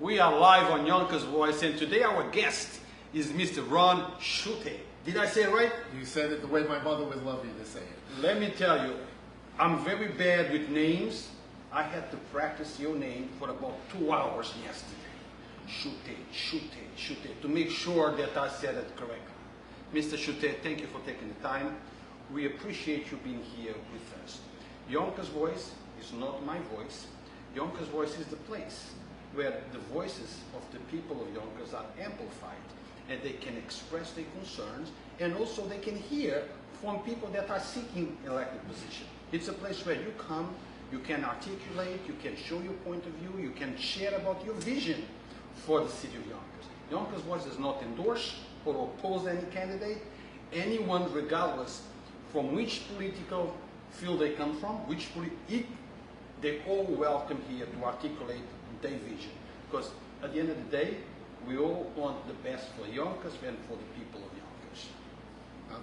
We are live on Yonkers Voice, and today our guest is Mr. Ron Shutte. Did I say it right? You said it the way my mother would love you to say it. Let me tell you, I'm very bad with names. I had to practice your name for about 2 hours yesterday. Shutte, Shutte, Shutte, to make sure that I said it correctly. Mr. Shutte, thank you for taking the time. We appreciate you being here with us. Yonkers Voice is not my voice. Yonkers Voice is the place where the voices of the people of Yonkers are amplified and they can express their concerns, and also they can hear from people that are seeking elected position. It's a place where you come, you can articulate, you can show your point of view, you can share about your vision for the city of Yonkers. Yonkers Voice does not endorse or oppose any candidate. Anyone, regardless from which political field they come from, they're all welcome here to articulate their vision. Because at the end of the day, we all want the best for Yonkers and for the people of Yonkers.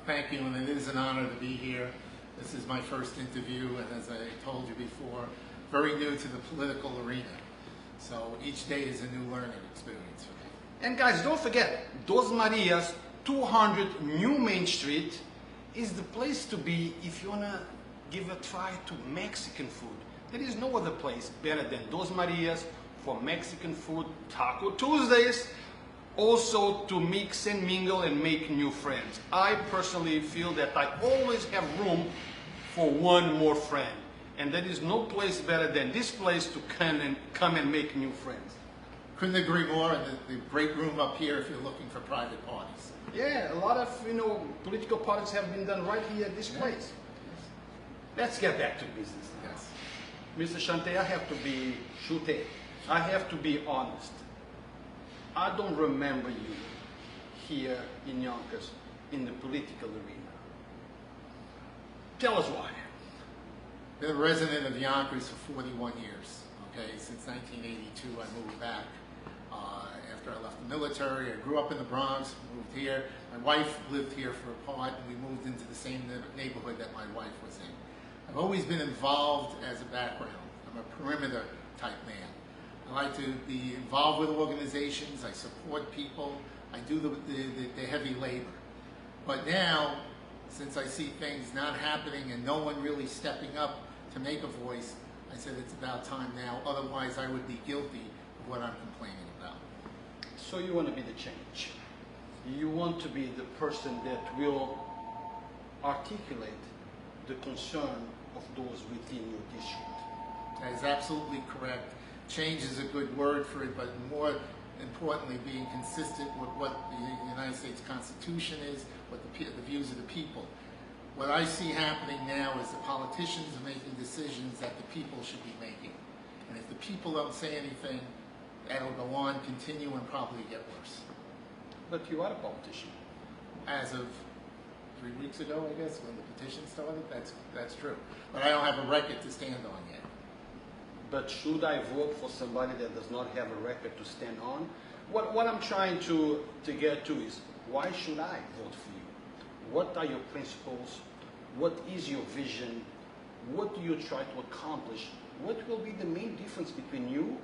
Thank you, and it is an honor to be here. This is my first interview, and as I told you before, very new to the political arena. So each day is a new learning experience for me. And guys, don't forget, Dos Marias, 200 New Main Street is the place to be if you want to give a try to Mexican food. There is no other place better than Dos Marias for Mexican food, Taco Tuesdays, also to mix and mingle and make new friends. I personally feel that I always have room for one more friend. And there is no place better than this place to come and make new friends. Couldn't agree more, and the break room up here if you're looking for private parties. Yeah, a lot of political parties have been done right here at this place. Let's get back to business now. Yes. Mr. Shutte, I have to be Shutte. I have to be honest. I don't remember you here in Yonkers in the political arena. Tell us why. Been a resident of Yonkers for 41 years. Okay, since 1982 I moved back. After I left the military, I grew up in the Bronx, moved here. My wife lived here for a part, and we moved into the same neighborhood that my wife was in. I've always been involved as a background. I'm a perimeter type man. I like to be involved with organizations. I support people. I do the heavy labor. But now, since I see things not happening and no one really stepping up to make a voice, I said it's about time now. Otherwise, I would be guilty of what I'm complaining about. So you want to be the change. You want to be the person that will articulate the concern of those within your district. That is absolutely correct. Change is a good word for it, but more importantly, being consistent with what the United States Constitution is, what the views of the people. What I see happening now is the politicians are making decisions that the people should be making. And if the people don't say anything, that'll go on, continue, and probably get worse. But you are a politician. As of 3 weeks ago, I guess, when the petition started, that's true. But I don't have a record to stand on yet. But should I vote for somebody that does not have a record to stand on? What I'm trying to get to is, why should I vote for you? What are your principles? What is your vision? What do you try to accomplish? What will be the main difference between you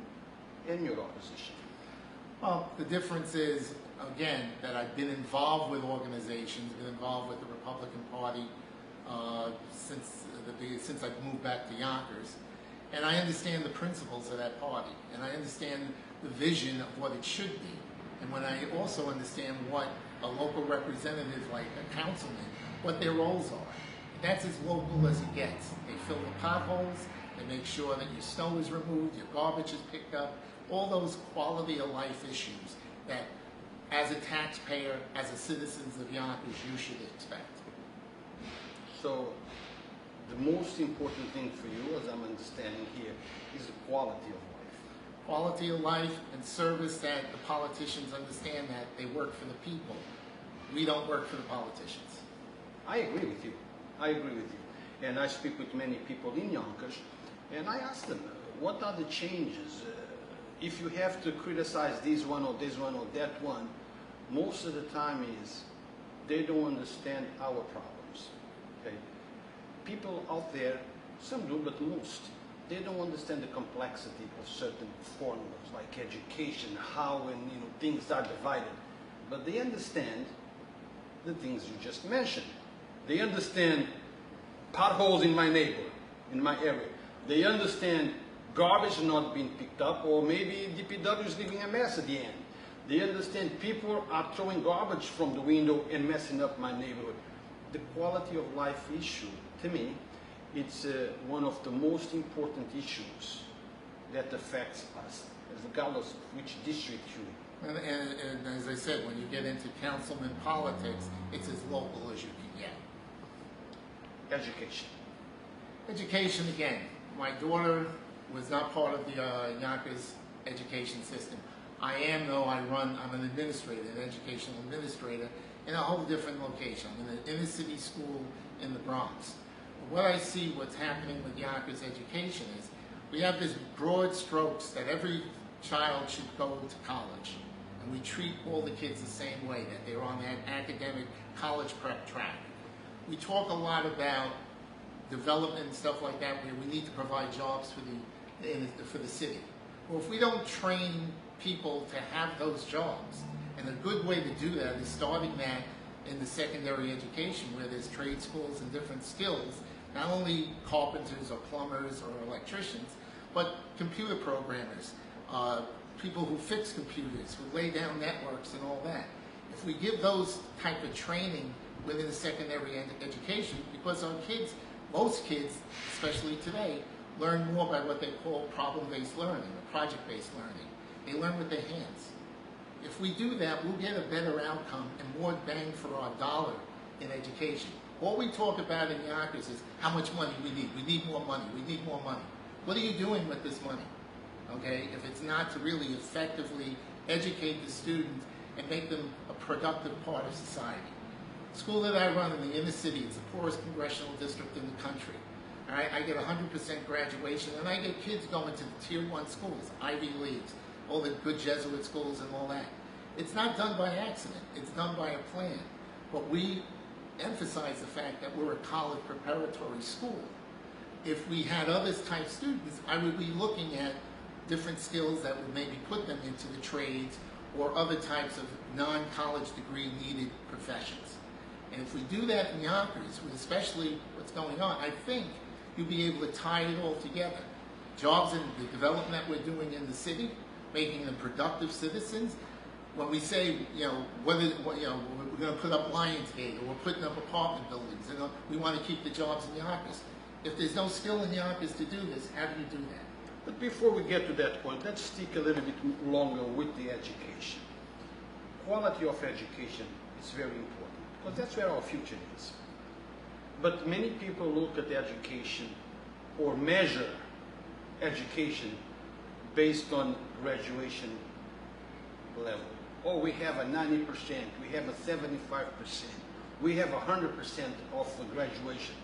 and your opposition? Well, the difference is, again, that I've been involved with organizations, been involved with the Republican Party since I've moved back to Yonkers. And I understand the principles of that party, and I understand the vision of what it should be. And when I also understand what a local representative, like a councilman, what their roles are. And that's as local as it gets. They fill the potholes, they make sure that your snow is removed, your garbage is picked up, all those quality of life issues that as a taxpayer, as a citizen of Yonkers, you should expect. So, the most important thing for you, as I'm understanding here, is the quality of life. Quality of life and service, that the politicians understand that they work for the people. We don't work for the politicians. I agree with you. I agree with you. And I speak with many people in Yonkers, and I ask them, what are the changes? If you have to criticize this one or that one, most of the time is they don't understand our problems. Okay? People out there, some do, but most, they don't understand the complexity of certain formulas like education, how and things are divided. But they understand the things you just mentioned. They understand potholes in my neighborhood, in my area. They understand garbage not being picked up, or maybe DPW is leaving a mess at the end. They understand people are throwing garbage from the window and messing up my neighborhood. The quality of life issue, to me, it's one of the most important issues that affects us, regardless of which district you're in. And as I said, when you get into councilman politics, it's as local as you can get. Education. Education, again, my daughter was not part of the Yonkers education system. I am, though. I'm an administrator, an educational administrator in a whole different location. I'm in an inner city school in the Bronx. What I see what's happening with Yonkers education is we have this broad strokes that every child should go to college. And we treat all the kids the same way, that they're on that academic college prep track. We talk a lot about development and stuff like that, where we need to provide jobs for the city. Well, if we don't train people to have those jobs, and a good way to do that is starting that in the secondary education, where there's trade schools and different skills, not only carpenters or plumbers or electricians, but computer programmers, people who fix computers, who lay down networks and all that. If we give those type of training within the secondary education, because our kids, most kids, especially today, learn more by what they call problem-based learning or project-based learning. They learn with their hands. If we do that, we'll get a better outcome and more bang for our dollar in education. All we talk about in Yonkers is how much money we need. We need more money. We need more money. What are you doing with this money? Okay, if it's not to really effectively educate the students and make them a productive part of society. The school that I run in the inner city, it's the poorest congressional district in the country. All right, I get 100% graduation, and I get kids going to the Tier 1 schools, Ivy Leagues, all the good Jesuit schools and all that. It's not done by accident. It's done by a plan. But we emphasize the fact that we're a college preparatory school. If we had other type students, I would be looking at different skills that would maybe put them into the trades or other types of non-college degree needed professions. And if we do that in Yonkers, with especially what's going on, I think you'll be able to tie it all together. Jobs and the development that we're doing in the city, making them productive citizens. When we say, we're going to put up Lionsgate, or we're putting up apartment buildings, and we want to keep the jobs in Yonkers. If there's no skill in Yonkers to do this, how do you do that? But before we get to that point, let's stick a little bit longer with the education. Quality of education is very important, because that's where our future is. But many people look at education or measure education based on graduation level. Oh, we have a 90%, we have a 75%, we have 100% of graduation.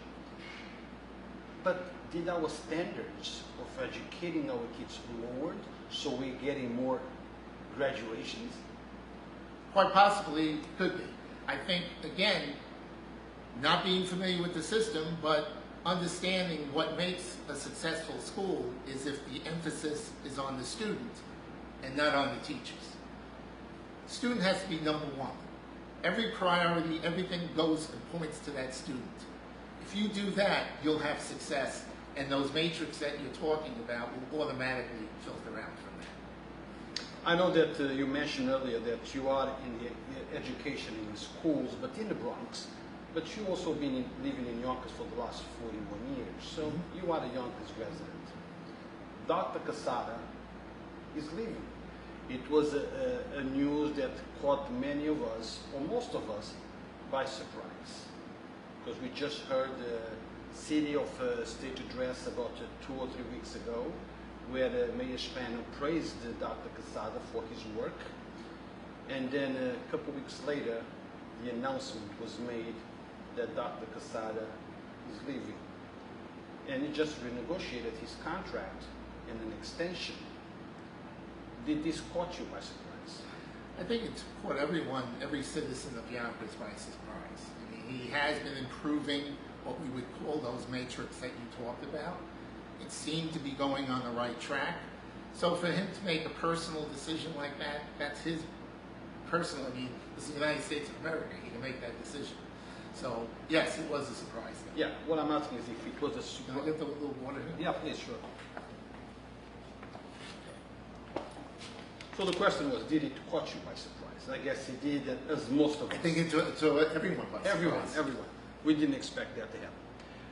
But did our standards of educating our kids lowered so we're getting more graduations? Quite possibly, could be. I think, again, not being familiar with the system, but understanding what makes a successful school is if the emphasis is on the student and not on the teachers. The student has to be number one. Every priority, everything goes and points to that student. If you do that, you'll have success, and those matrix that you're talking about will automatically filter out from that. I know that you mentioned earlier that you are in the education in the schools, but in the Bronx. But you also been living in Yonkers for the last 41 years, so you are a Yonkers resident. Dr. Quesada is leaving. It was a news that caught many of us, or most of us, by surprise. Because we just heard the City of State address about 2 or 3 weeks ago, where Mayor Spano praised Dr. Quesada for his work. And then a couple weeks later, the announcement was made that Dr. Quesada is leaving. And he just renegotiated his contract and an extension. Did this caught you by surprise? I think it's caught everyone, every citizen of Yonkers by surprise. I mean, he has been improving what we would call those matrix that you talked about. It seemed to be going on the right track. So for him to make a personal decision like that, that's his personal, I mean, this is the United States of America, he can make that decision. So, yes, it was a surprise. Yeah, what I'm asking is if it was a Can I surprise. get the little water here? Yeah, please, sure. So the question was, did it catch you by surprise? I guess it did, as most of us. I think it's to everyone by surprise. Everyone. We didn't expect that to happen.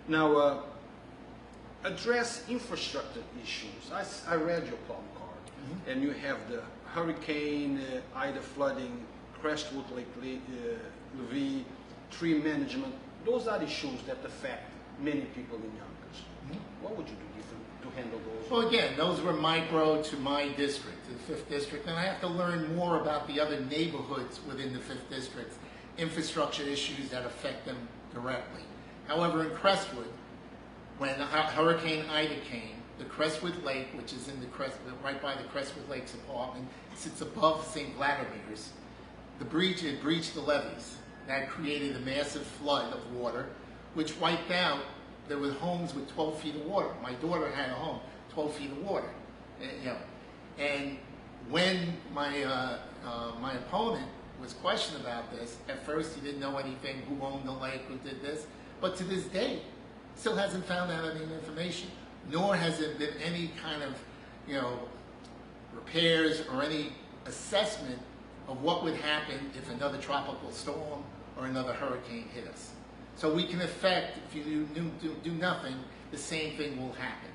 Now, address infrastructure issues. I read your palm card, and you have the hurricane, Ida flooding, Crestwood Lake levee, tree management. Those are issues that affect many people in Yonkers. What would you do different to handle those? Well, again, those were micro to my district, the 5th District, and I have to learn more about the other neighborhoods within the 5th District, infrastructure issues that affect them directly. However, in Crestwood, when Hurricane Ida came, the Crestwood Lake, which is in the right by the Crestwood Lakes apartment, sits above St. Vladimir's. It breached the levees. That created a massive flood of water, which wiped out. There were homes with 12 feet of water. My daughter had a home, 12 feet of water. And when my my opponent was questioned about this, at first he didn't know anything, who owned the lake, who did this, but to this day, still hasn't found out any information, nor has there been any kind of, repairs or any assessment of what would happen if another tropical storm or another hurricane hit us. So we can affect, if you do nothing, the same thing will happen.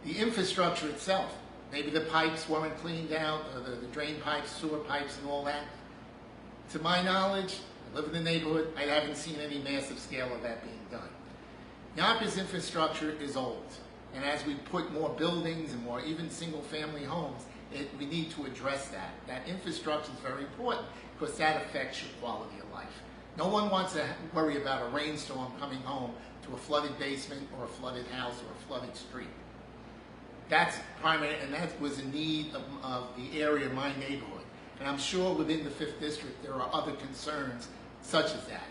The infrastructure itself, maybe the pipes weren't cleaned out, or the drain pipes, sewer pipes, and all that. To my knowledge, I live in the neighborhood, I haven't seen any massive scale of that being done. Yonkers infrastructure is old, and as we put more buildings and more even single-family homes, we need to address that. That infrastructure is very important because that affects your quality of life. No one wants to worry about a rainstorm coming home to a flooded basement or a flooded house or a flooded street. That's primary, and that was a need of the area of my neighborhood. And I'm sure within the 5th District there are other concerns such as that.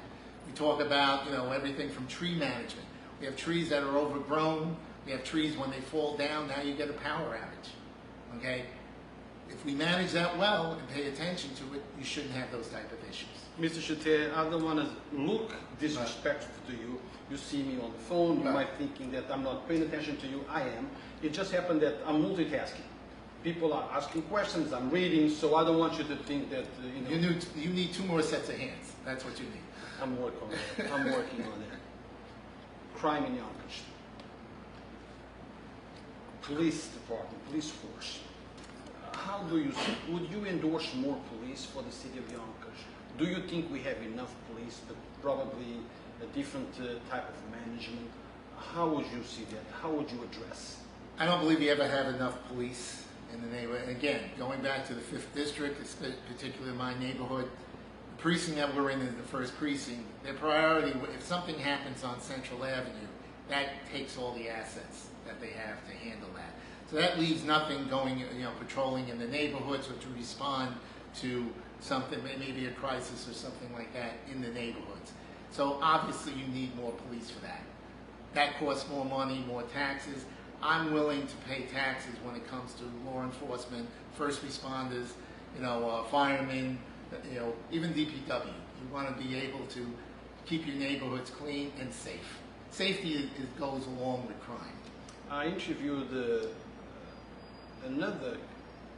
We talk about everything from tree management. We have trees that are overgrown. We have trees when they fall down, now you get a power outage. Okay? If we manage that well and pay attention to it, you shouldn't have those type of issues. Mr. Shutte, I don't want to look disrespectful to you. You see me on the phone, you might thinking that I'm not paying attention to you. I am. It just happened that I'm multitasking. People are asking questions, I'm reading, so I don't want you to think that, You need 2 more sets of hands. That's what you need. I'm working on that. I'm working on that. Crime in Yonkers. Police department, police force. How do you see, would you endorse more police for the city of Yonkers? Do you think we have enough police, but probably a different type of management? How would you see that? How would you address? I don't believe you ever have enough police in the neighborhood. And again, going back to the 5th District, particularly my neighborhood, the precinct that we're in is the 1st precinct. Their priority, if something happens on Central Avenue, that takes all the assets that they have to handle that. So that leaves nothing going, patrolling in the neighborhoods or to respond to something, maybe a crisis or something like that in the neighborhoods. So obviously you need more police for that. That costs more money, more taxes. I'm willing to pay taxes when it comes to law enforcement, first responders, firemen, even DPW. You want to be able to keep your neighborhoods clean and safe. Safety goes along with crime. I interviewed another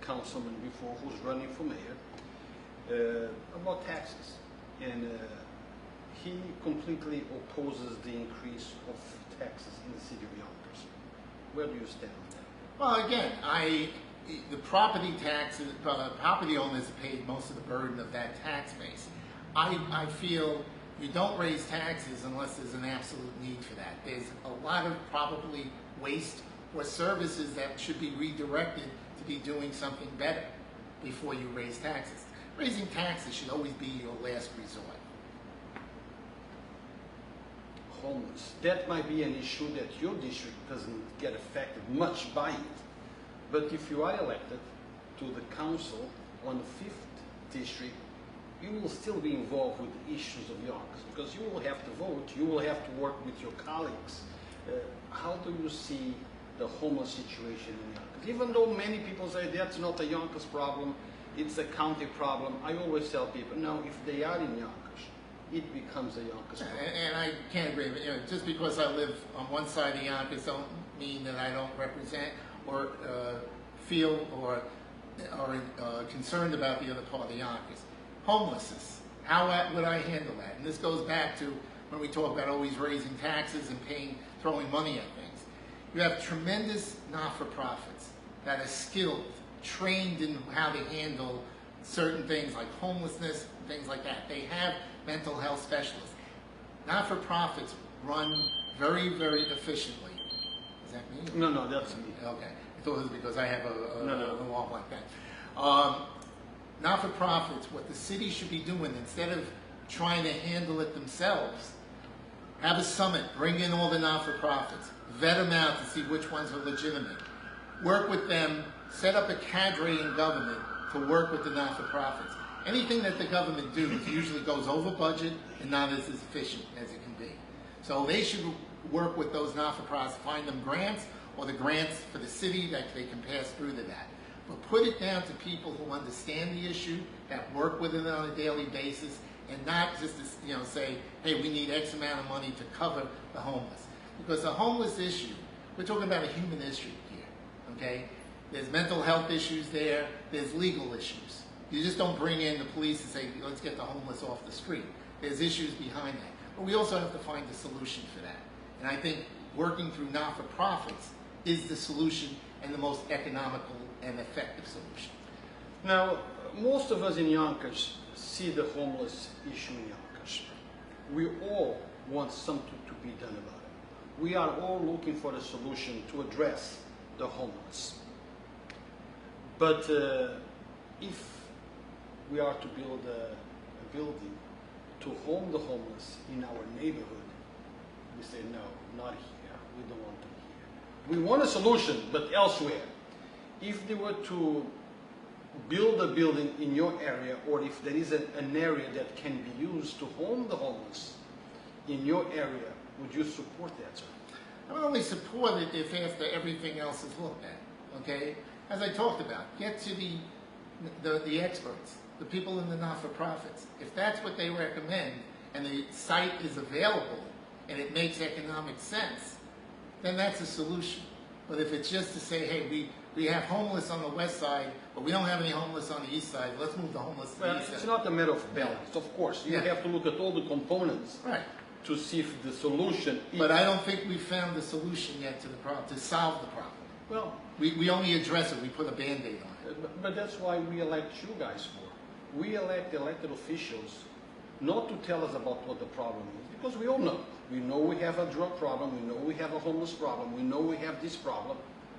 councilman before who's running for mayor about taxes, and he completely opposes the increase of taxes in the city of Yonkers. Where do you stand on that? Well, again, the property taxes, property owners have paid most of the burden of that tax base. I feel you don't raise taxes unless there's an absolute need for that. There's a lot of probably waste or services that should be redirected to be doing something better before you raise taxes. Raising taxes should always be your last resort. Homeless. That might be an issue that your district doesn't get affected much by it. But if you are elected to the council on the 5th district, you will still be involved with the issues of Yonkers because you will have to vote, you will have to work with your colleagues how do you see the homeless situation in Yonkers? Even though many people say that's not a Yonkers problem, it's a county problem, I always tell people, no, if they are in Yonkers, it becomes a Yonkers problem. And I can't agree. You know, just because I live on one side of Yonkers don't mean that I don't represent or feel or concerned about the other part of Yonkers. Homelessness. How would I handle that? And this goes back to when we talk about always raising taxes and throwing money at things. You have tremendous not-for-profits that are skilled, trained in how to handle certain things like homelessness, things like that. They have mental health specialists. Not-for-profits run very, very efficiently. Is that me? No, that's me. Okay. I thought it was because I have a wall like that. Not-for-profits, what the city should be doing, instead of trying to handle it themselves, have a summit, bring in all the not-for-profits, vet them out to see which ones are legitimate, work with them, set up a cadre in government to work with the not-for-profits. Anything that the government does usually goes over budget and not as efficient as it can be. So they should work with those not-for-profits, find them grants or the grants for the city that they can pass through to that. But put it down to people who understand the issue, that work with it on a daily basis, and not just to, say, hey, we need X amount of money to cover the homeless. Because the homeless issue, we're talking about a human issue here, okay? There's mental health issues there, there's legal issues. You just don't bring in the police and say, let's get the homeless off the street. There's issues behind that. But we also have to find a solution for that. And I think working through not-for-profits is the solution and the most economical and effective solution. Now, most of us in Yonkers see the homeless issue in Yonkers. We all want something to be done about it. We are all looking for a solution to address the homeless. But if we are to build a building to home the homeless in our neighborhood, we say, no, not here. We don't want them here. We want a solution, but elsewhere. If they were to build a building in your area, or if there is an area that can be used to home the homeless in your area, would you support that, sir? I would only support it if after everything else is looked at, okay? As I talked about, get to the experts, the people in the not-for-profits. If that's what they recommend and the site is available and it makes economic sense, then that's a solution. But if it's just to say, hey, we have homeless on the west side, but we don't have any homeless on the east side, let's move the homeless to the east side. It's not a matter of balance, of course. You have to look at all the components to see if the solution is... But I don't think we've found the solution yet to the problem, to solve the problem. Well, we only address it, we put a Band-Aid on it. But that's why we elect you guys for. We elect elected officials not to tell us about what the problem is, because we all know. We know we have a drug problem, we know we have a homeless problem, we know we have this problem.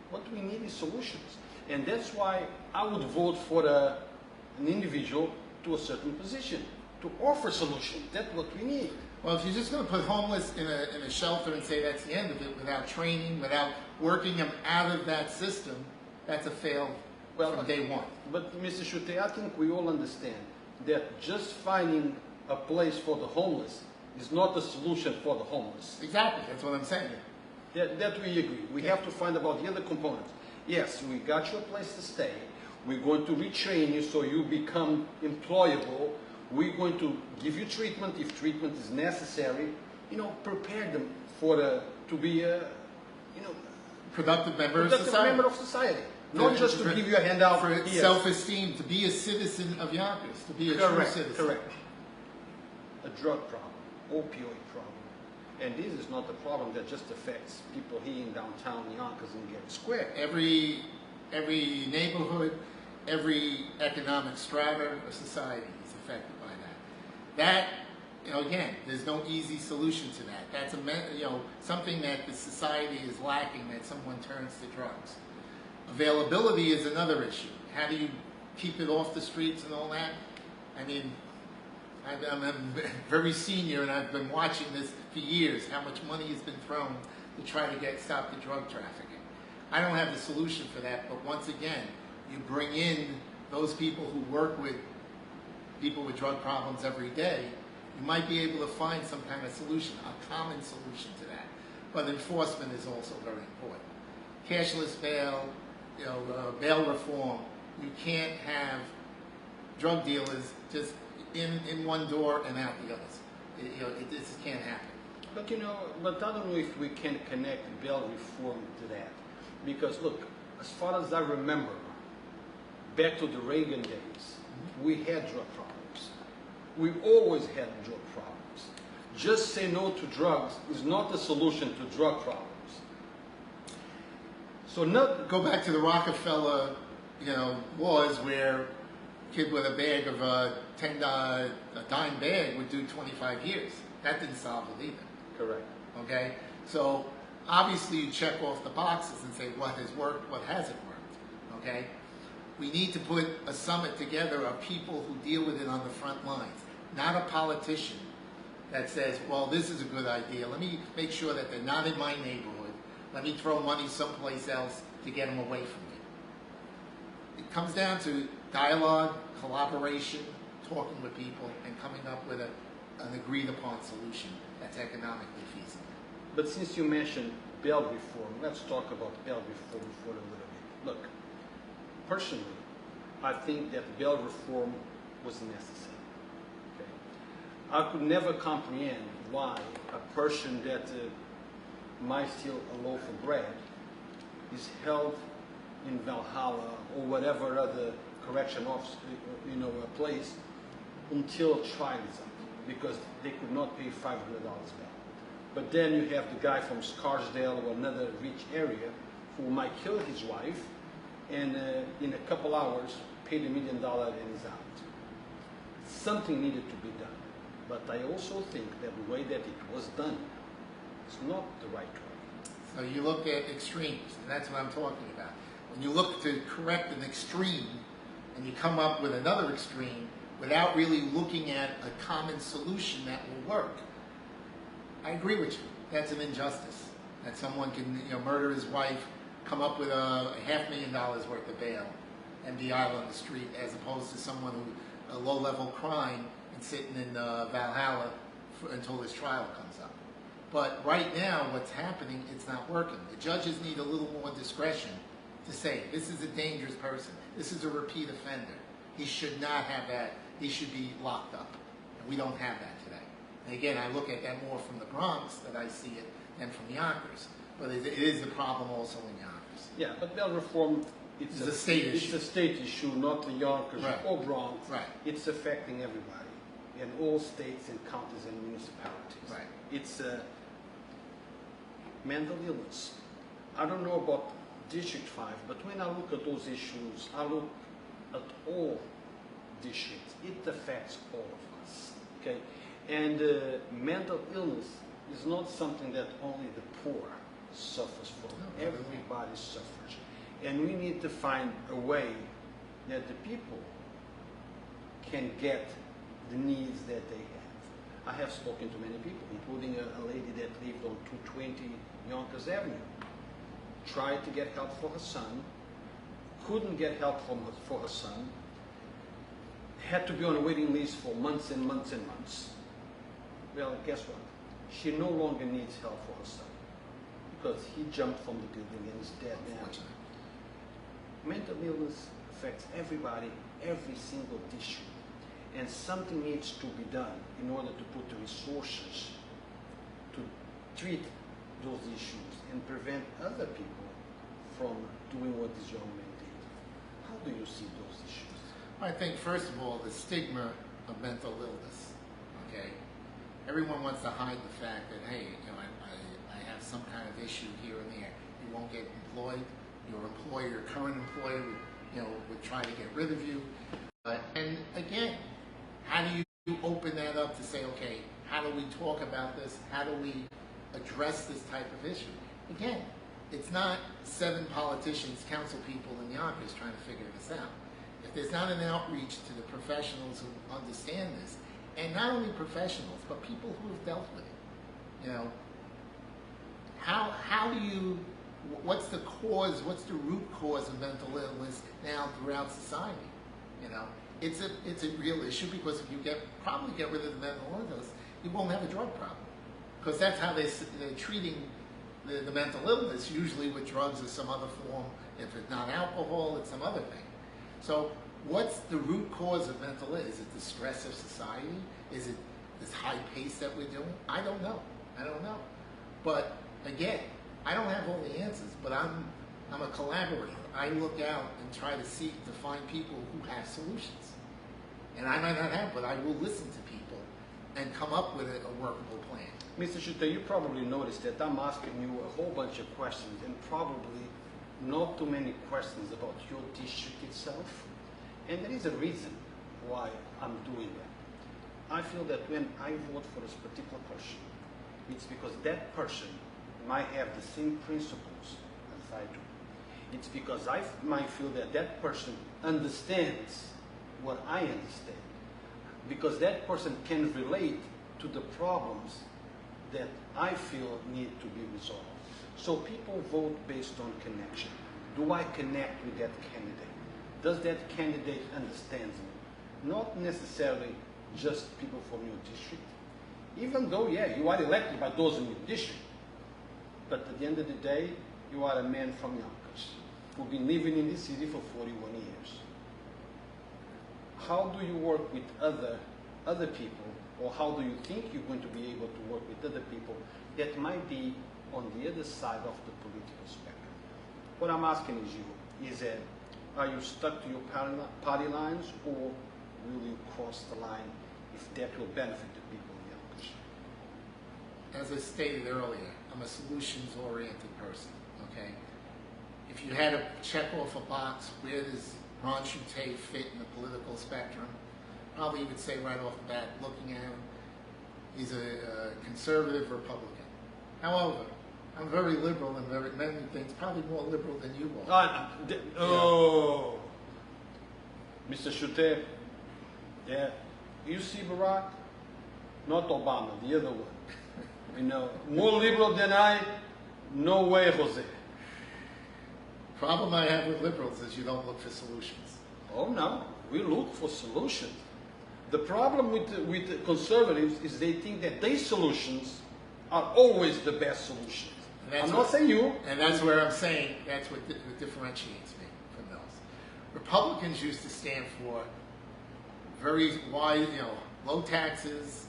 What we need is solutions. And that's why I would vote for an individual to a certain position, to offer solutions. That's what we need. Well, if you're just going to put homeless in a shelter and say that's the end of it, without training, without working them out of that system, that's a fail from day one. But Mr. Shutte, I think we all understand that just finding a place for the homeless is not the solution for the homeless. Exactly, that's what I'm saying. That we agree. We have to find about the other components. Yes, we got you a place to stay. We're going to retrain you so you become employable. We're going to give you treatment if treatment is necessary. Prepare them to be a, productive member of society. Not just to give you a handout. For self-esteem, to be a citizen of Yonkers, to be a true citizen. Correct. A drug problem, opioid problem. And this is not a problem that just affects people here in downtown Yonkers and Gary Square. Every neighborhood, every economic strata of society is affected by that. That, again, there's no easy solution to that. That's something that the society is lacking, that someone turns to drugs. Availability is another issue. How do you keep it off the streets and all that? I mean, I'm very senior and I've been watching this for years, how much money has been thrown to try to stop the drug trafficking. I don't have the solution for that, but once again, you bring in those people who work with people with drug problems every day, you might be able to find some kind of solution, a common solution to that. but enforcement is also very important. Cashless bail, bail reform. You can't have drug dealers just in one door and out the others. It just can't happen. But but I don't know if we can connect bail reform to that. Because look, as far as I remember, back to the Reagan days, we had drug problems. We always had drug problems. Just say no to drugs is not the solution to drug problems. So go back to the Rockefeller, laws where a kid with a bag of a dime bag would do 25 years. That didn't solve it either. Correct. Okay? So obviously you check off the boxes and say what has worked, what hasn't worked. Okay? We need to put a summit together of people who deal with it on the front lines, not a politician that says, well, this is a good idea. Let me make sure that they're not in my neighborhood. Let me throw money someplace else to get them away from me. It comes down to dialogue, collaboration, talking with people, and coming up with an agreed upon solution that's economically feasible. But since you mentioned bail reform, let's talk about bail reform for a little bit. Look, personally, I think that bail reform was necessary. Okay? I could never comprehend why a person that might steal a loaf of bread is held in Valhalla or whatever other correction office, place until trial is up, because they could not pay $500 bail. But then you have the guy from Scarsdale or another rich area who might kill his wife and in a couple hours paid $1 million and is out. Something needed to be done. But I also think that the way that it was done is not the right way. So you look at extremes, and that's what I'm talking about. When you look to correct an extreme and you come up with another extreme without really looking at a common solution that will work, I agree with you. That's an injustice. That someone can murder his wife, come up with a $500,000 worth of bail, and be out on the street, as opposed to someone who a low-level crime and sitting in Valhalla until his trial comes up. But right now, what's happening, it's not working. The judges need a little more discretion to say, this is a dangerous person. This is a repeat offender. He should not have that. He should be locked up. And we don't have that today. And again, I look at that more from the Bronx that I see it than from Yonkers. But it is a problem also in Yonkers. Yeah, but bail reform, it's a state issue. It's a state issue, not the Yonkers or Bronx. Right. It's affecting everybody in all states and counties and municipalities. Right. It's mental illness. I don't know about District 5, but when I look at those issues, I look at all districts. It affects all of us. Okay, and mental illness is not something that only the poor suffers from. No, everybody suffers, and we need to find a way that the people can get the needs that they have. I have spoken to many people, including a lady that lived on 220 Yonkers Avenue. Tried to get help for her son, couldn't get help for her son, had to be on a waiting list for months and months and months. Well, guess what? She no longer needs help for her son because he jumped from the building and is dead now. Mental illness affects everybody, every single district, and something needs to be done in order to put the resources to treat those issues and prevent other people from doing what this young man did. How do you see those issues? I think, first of all, the stigma of mental illness, okay? Everyone wants to hide the fact that, hey, I have some kind of issue here and there. You won't get employed. Your employer, your current employer would try to get rid of you. And again, how do you open that up to say, okay, how do we talk about this? How do we address this type of issue? Again, it's not 7 politicians, council people in Yonkers trying to figure this out. If there's not an outreach to the professionals who understand this, and not only professionals, but people who have dealt with it, how do you, what's the cause, what's the root cause of mental illness now throughout society? It's a real issue, because if you probably get rid of the mental illness, you won't have a drug problem, because that's how they're treating the mental illness, usually with drugs or some other form. If it's not alcohol, it's some other thing. So what's the root cause of mental illness? Is it the stress of society? Is it this high pace that we're doing? I don't know. I don't know. But again, I don't have all the answers, but I'm a collaborator. I look out and try to seek to find people who have solutions. And I might not have, but I will listen to people and come up with a workable plan. Mr. Shutte, you probably noticed that I'm asking you a whole bunch of questions and probably not too many questions about your district itself. And there is a reason why I'm doing that. I feel that when I vote for this particular person, it's because that person might have the same principles as I do. It's because I might feel that that person understands what I understand. Because that person can relate to the problems that I feel need to be resolved. So people vote based on connection. Do I connect with that candidate? Does that candidate understand me? Not necessarily just people from your district. Even though, yeah, you are elected by those in your district. But at the end of the day, you are a man from Yonkers who've been living in this city for 41 years. How do you work with other people, or how do you think you're going to be able to work with other people that might be on the other side of the political spectrum? What I'm asking is that, are you stuck to your party lines, or will you cross the line if that will benefit the people in Yonkers? As I stated earlier, I'm a solutions-oriented person, okay? If you had to check off a box, where does Ron Shutte fit in the political spectrum? Probably you would say right off the bat, looking at him, he's a conservative Republican. However, I'm very liberal in very many things, probably more liberal than you are. Mr. Shutte, yeah, you see Barack? Not Obama, the other one. You know, more liberal than I, no way, Jose. Problem I have with liberals is you don't look for solutions. Oh no, we look for solutions. The problem with the conservatives is they think that their solutions are always the best solutions. I'm not saying you. And that's where I'm saying that's what differentiates me from those. Republicans used to stand for very wide, low taxes,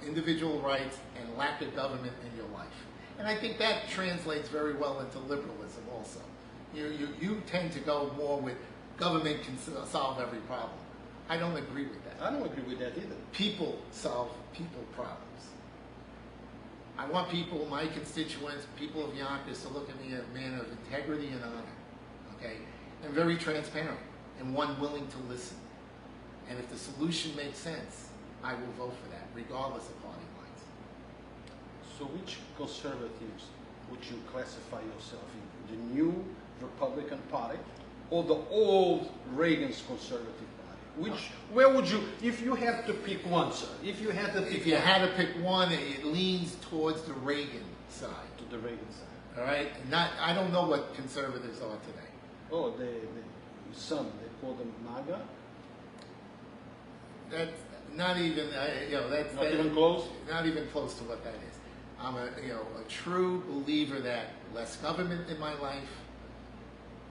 individual rights, and lack of government in your life. And I think that translates very well into liberalism also. You tend to go more with government can solve every problem. I don't agree with that. I don't agree with that either. People solve people problems. I want people, my constituents, people of Yonkers, to look at me as a man of integrity and honor, okay? And very transparent, and one willing to listen. And if the solution makes sense, I will vote for that, regardless of party lines. So which conservatives would you classify yourself in? The new Republican Party or the old Reagan's Conservative Party? Where would you, if you had to pick one, sir? If you had to pick If you had to pick one, it leans towards the Reagan side. To the Reagan side. All right? I don't know what conservatives are today. Oh, some, they call them MAGA? That's not even, that's Not even close? Not even close to what that is. I'm a true believer that less government in my life,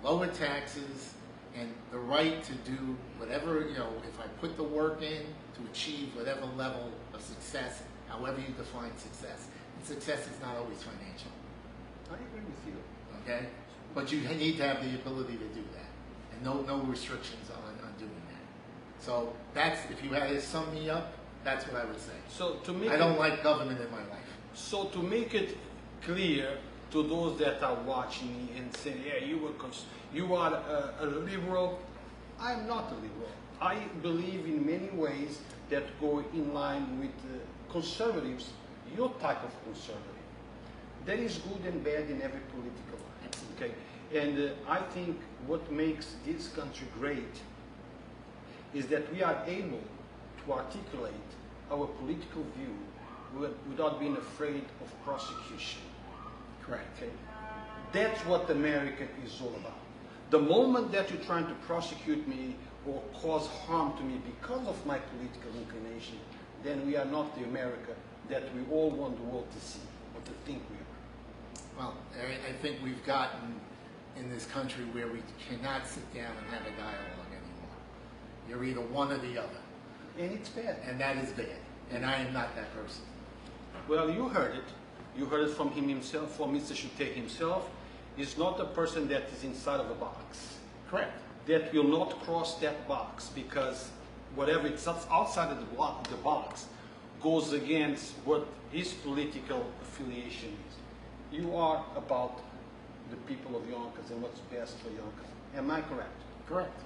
lower taxes, and the right to do whatever, if I put the work in to achieve whatever level of success, however you define success. And success is not always financial. I agree with you. Okay? But you need to have the ability to do that. And no restrictions on doing that. So that's, if you had to sum me up, that's what I would say. So to make I don't like government in my life. So to make it clear to those that are watching me and saying, yeah, you are a liberal, I'm not a liberal. I believe in many ways that go in line with conservatives, your type of conservative. There is good and bad in every political life. Okay? And I think what makes this country great is that we are able to articulate our political view without being afraid of prosecution. Correct. Okay? That's what America is all about. The moment that you're trying to prosecute me or cause harm to me because of my political inclination, then we are not the America that we all want the world to see or to think we are. Well, I think we've gotten in this country where we cannot sit down and have a dialogue anymore. You're either one or the other. And it's bad. And that is bad. And I am not that person. Well, you heard it. You heard it from him himself, from Mr. Shutte himself. He's not a person that is inside of a box. Correct. That will not cross that box because whatever it's outside of the box goes against what his political affiliation is. You are about the people of Yonkers and what's best for Yonkers. Am I correct? Correct.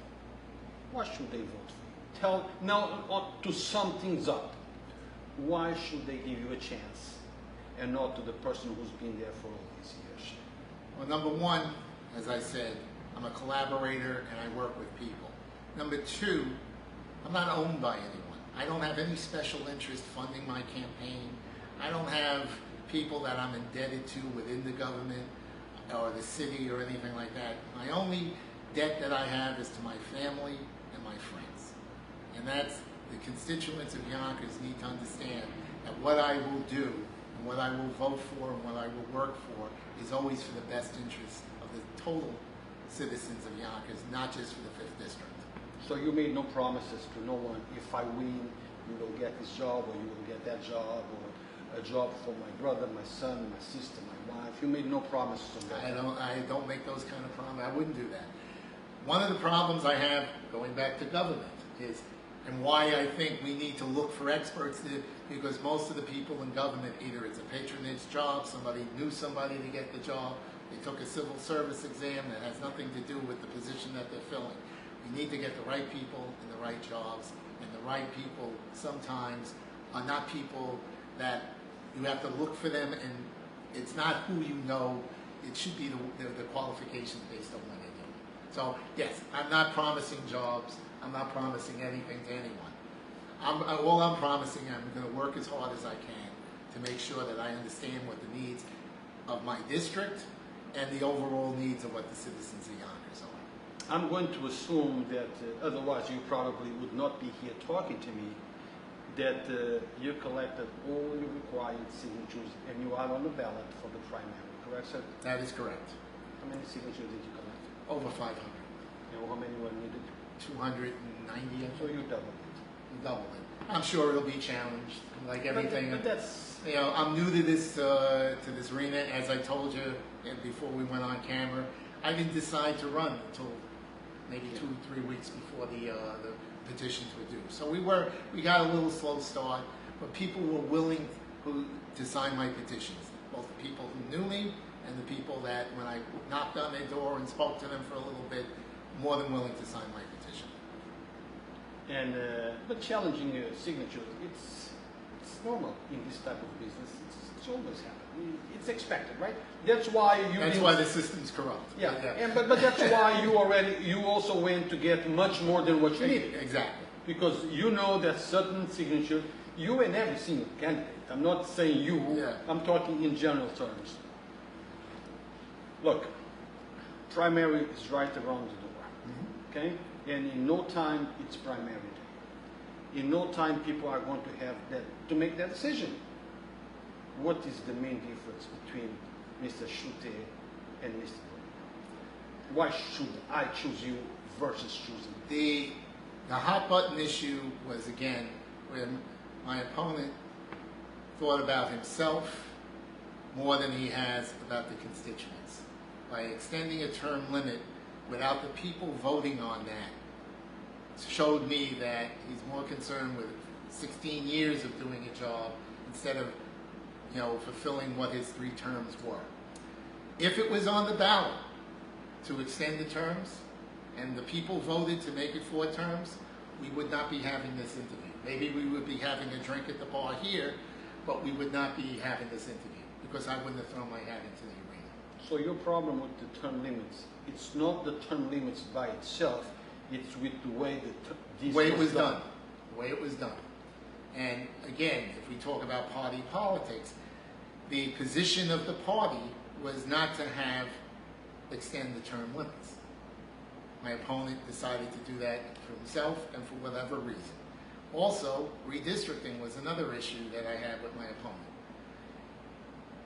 Why should they vote for you? Now, to sum things up, why should they give you a chance and not to the person who's been there for all these years? Well, number one, as I said, I'm a collaborator and I work with people. Number two, I'm not owned by anyone. I don't have any special interest funding my campaign. I don't have people that I'm indebted to within the government or the city or anything like that. My only debt that I have is to my family and my friends. And that's the constituents of Yonkers need to understand that what I will do and what I will vote for and what I will work for is always for the best interest of the total citizens of Yonkers, not just for the 5th District. So you made no promises to no one, if I win, you will get this job or you will get that job or a job for my brother, my son, my sister, my wife. You made no promises on that. I don't make those kind of promises. I wouldn't do that. One of the problems I have, going back to government, is, and why I think we need to look for experts, because most of the people in government, either it's a patronage job, somebody knew somebody to get the job, they took a civil service exam that has nothing to do with the position that they're filling. We need to get the right people in the right jobs, and the right people sometimes are not people that you have to look for them, and it's not who you know, it should be the qualifications based on what they're doing. So yes, I'm not promising jobs, I'm not promising anything to anyone. All I'm promising, I'm going to work as hard as I can to make sure that I understand what the needs of my district and the overall needs of what the citizens of Yonkers are. I'm going to assume that otherwise you probably would not be here talking to me, that you collected all your required signatures and you are on the ballot for the primary, correct, sir? That is correct. How many signatures did you collect? Over 500. And how many were needed? 290, So you doubled it. double it. I'm sure it'll be challenged, like everything. But that's... You know, I'm new to this arena. As I told you before we went on camera, I didn't decide to run until maybe 2 or 3 weeks before the petitions were due. So we got a little slow start, but people were willing to sign my petitions. Both the people who knew me and the people that, when I knocked on their door and spoke to them for a little bit, more than willing to sign my petition. And but challenging signatures, it's normal in this type of business. It's always happened. It's expected, right? That's why you. That's why the system's corrupt. Yeah, and but that's why you also went to get much more than what you needed. Exactly. Because you know that certain signature, you and every single candidate. I'm not saying you. Yeah. I'm talking in general terms. Look, primary is right around the door. Okay, and in no time it's primary day. In no time people are going to have to make that decision. What is the main difference between Mr. Shutte and Mr. Why should I choose you versus choosing? The hot button issue was, again, when my opponent thought about himself more than he has about the constituents. By extending a term limit without the people voting on that, showed me that he's more concerned with 16 years of doing a job instead of, fulfilling what his 3 terms were. If it was on the ballot to extend the terms and the people voted to make it 4 terms, we would not be having this interview. Maybe we would be having a drink at the bar here, but we would not be having this interview because I wouldn't have thrown my hat into the arena. So your problem with the term limits, it's not the term limits by itself, it's with the way the way it was done. The way it was done. And again, if we talk about party politics, the position of the party was not to extend the term limits. My opponent decided to do that for himself and for whatever reason. Also, redistricting was another issue that I had with my opponent.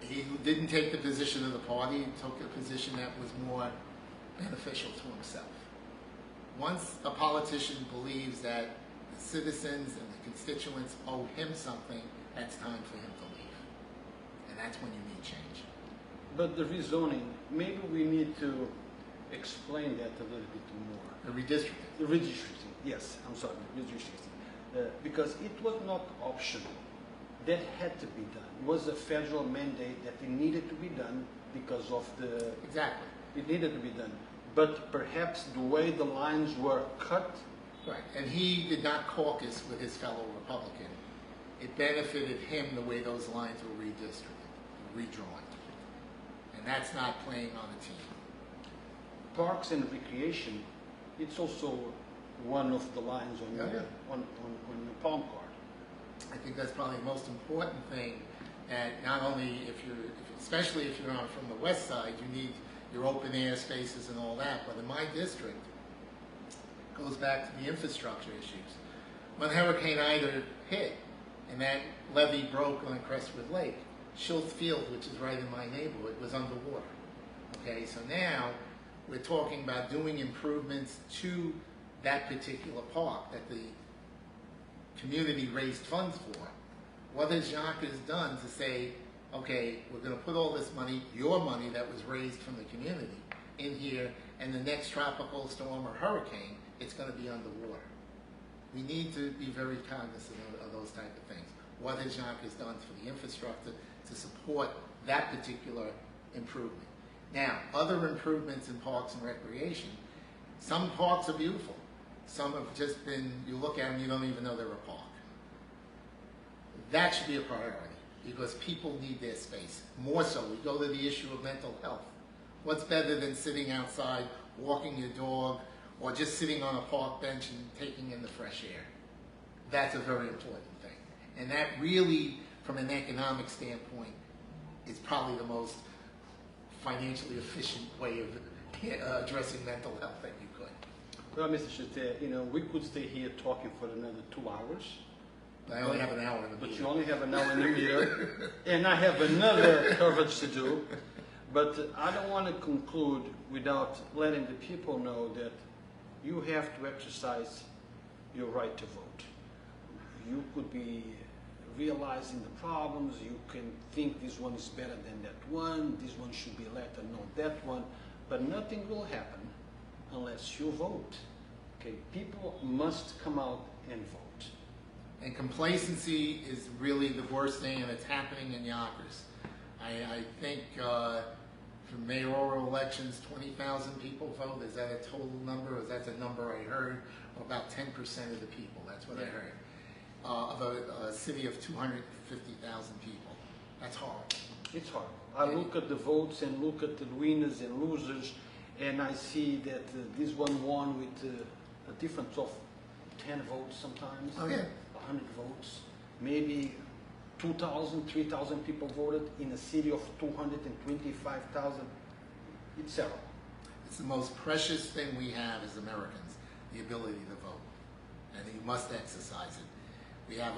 He didn't take the position of the party, he took a position that was more beneficial to himself. Once a politician believes that the citizens and the constituents owe him something, that's time for him to leave. And that's when you need change. But the rezoning, maybe we need to explain that a little bit more. The redistricting. The redistricting, yes, I'm sorry, redistricting. Because it was not optional. That had to be done. It was a federal mandate that it needed to be done because of the... Exactly. It needed to be done. But perhaps the way the lines were cut... Right, and he did not caucus with his fellow Republican. It benefited him the way those lines were redistricted, redrawn. And that's not playing on the team. Parks and recreation, it's also one of the lines on the palm card. I think that's probably the most important thing, and not only especially if you're on from the west side, you need your open air spaces and all that, but in my district, it goes back to the infrastructure issues. When Hurricane Ida hit, and that levee broke on Crestwood Lake, Schutte Field, which is right in my neighborhood, was underwater. Okay, so now we're talking about doing improvements to that particular park that the community raised funds for. What has Yonkers done to say, okay, we're going to put all this money, your money that was raised from the community, in here, and the next tropical storm or hurricane, it's going to be underwater. We need to be very cognizant of those type of things. What has Yonkers done for the infrastructure to support that particular improvement? Now, other improvements in parks and recreation, some parks are beautiful. Some have just been, you look at them, you don't even know they're a park. That should be a priority because people need their space. More so, we go to the issue of mental health. What's better than sitting outside, walking your dog, or just sitting on a park bench and taking in the fresh air? That's a very important thing. And that really, from an economic standpoint, is probably the most financially efficient way of addressing mental health that you could. Well, Mr. Shutte, we could stay here talking for another 2 hours. I only have an hour in the meter. But you only have an hour in the meter. And I have another coverage to do. But I don't want to conclude without letting the people know that you have to exercise your right to vote. You could be realizing the problems. You can think this one is better than that one. This one should be elected, not that one. But nothing will happen unless you vote. Okay, people must come out and vote. And complacency is really the worst thing, and it's happening in Yonkers. I think for mayoral elections, 20,000 people vote. Is that a total number? Or is that the number I heard? About 10% of the people. That's what I heard. Of a city of 250,000 people. That's horrible. It's horrible. I look at the votes and look at the winners and losers, and I see that this one won with a difference of 10 votes sometimes. Oh, yeah. 100 votes. Maybe 2,000, 3,000 people voted in a city of 225,000. It's terrible. It's the most precious thing we have as Americans, the ability to vote. And you must exercise it. We have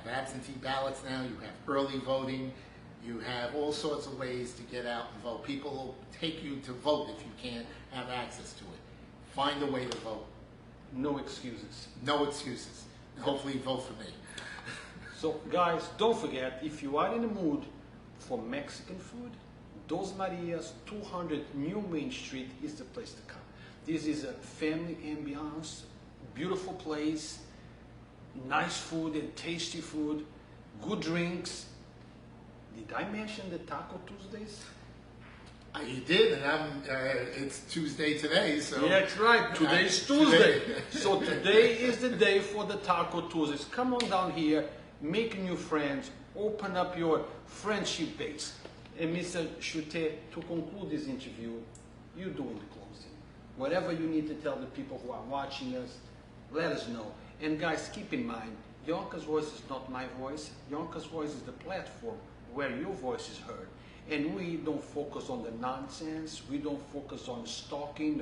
absentee ballots now, you have early voting, you have all sorts of ways to get out and vote. People will take you to vote if you can't have access to it. Find a way to vote. No excuses. No excuses. And hopefully vote for me. So guys, don't forget, if you are in the mood for Mexican food, Dos Marias 200 New Main Street is the place to come. This is a family ambiance, beautiful place, nice food and tasty food, good drinks. Did I mention the Taco Tuesdays? You did, and it's Tuesday today, so... Yeah, that's right. Today's Tuesday. So today is the day for the Taco Tuesdays. Come on down here, make new friends, open up your friendship base. And Mr. Shutte, to conclude this interview, you doing the closing. Whatever you need to tell the people who are watching us, let us know. And guys, keep in mind, Yonkers Voice is not my voice. Yonkers Voice is the platform where your voice is heard. And we don't focus on the nonsense. We don't focus on stalking,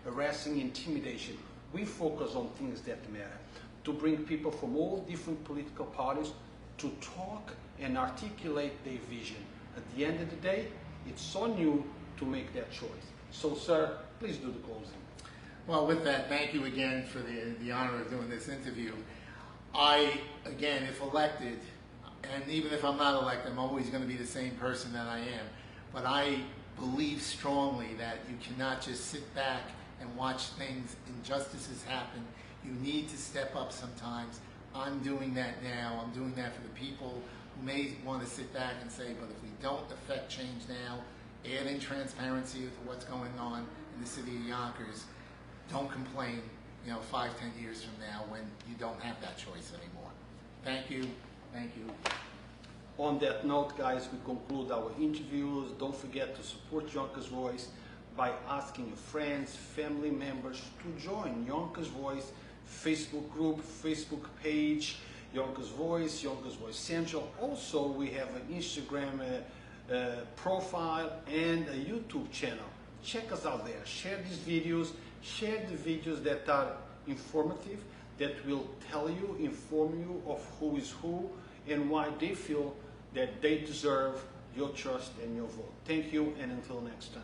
harassing, intimidation. We focus on things that matter. To bring people from all different political parties to talk and articulate their vision. At the end of the day, it's on you to make that choice. So, sir, please do the closing. Well, with that, thank you again for the honor of doing this interview. I, again, if elected, and even if I'm not elected, I'm always going to be the same person that I am. But I believe strongly that you cannot just sit back and watch things, injustices happen. You need to step up sometimes. I'm doing that now. I'm doing that for the people who may want to sit back and say, but if we don't affect change now, add in transparency with what's going on in the city of Yonkers, don't complain, 5, 10 years from now when you don't have that choice anymore. Thank you. Thank you. On that note, guys, we conclude our interviews. Don't forget to support Yonkers Voice by asking your friends, family members to join Yonkers Voice Facebook group, Facebook page, Yonkers Voice Central. Also, we have an Instagram profile and a YouTube channel. Check us out there. Share these videos. Share the videos that are informative, that will inform you of who is who and why they feel that they deserve your trust and your vote. Thank you, and until next time.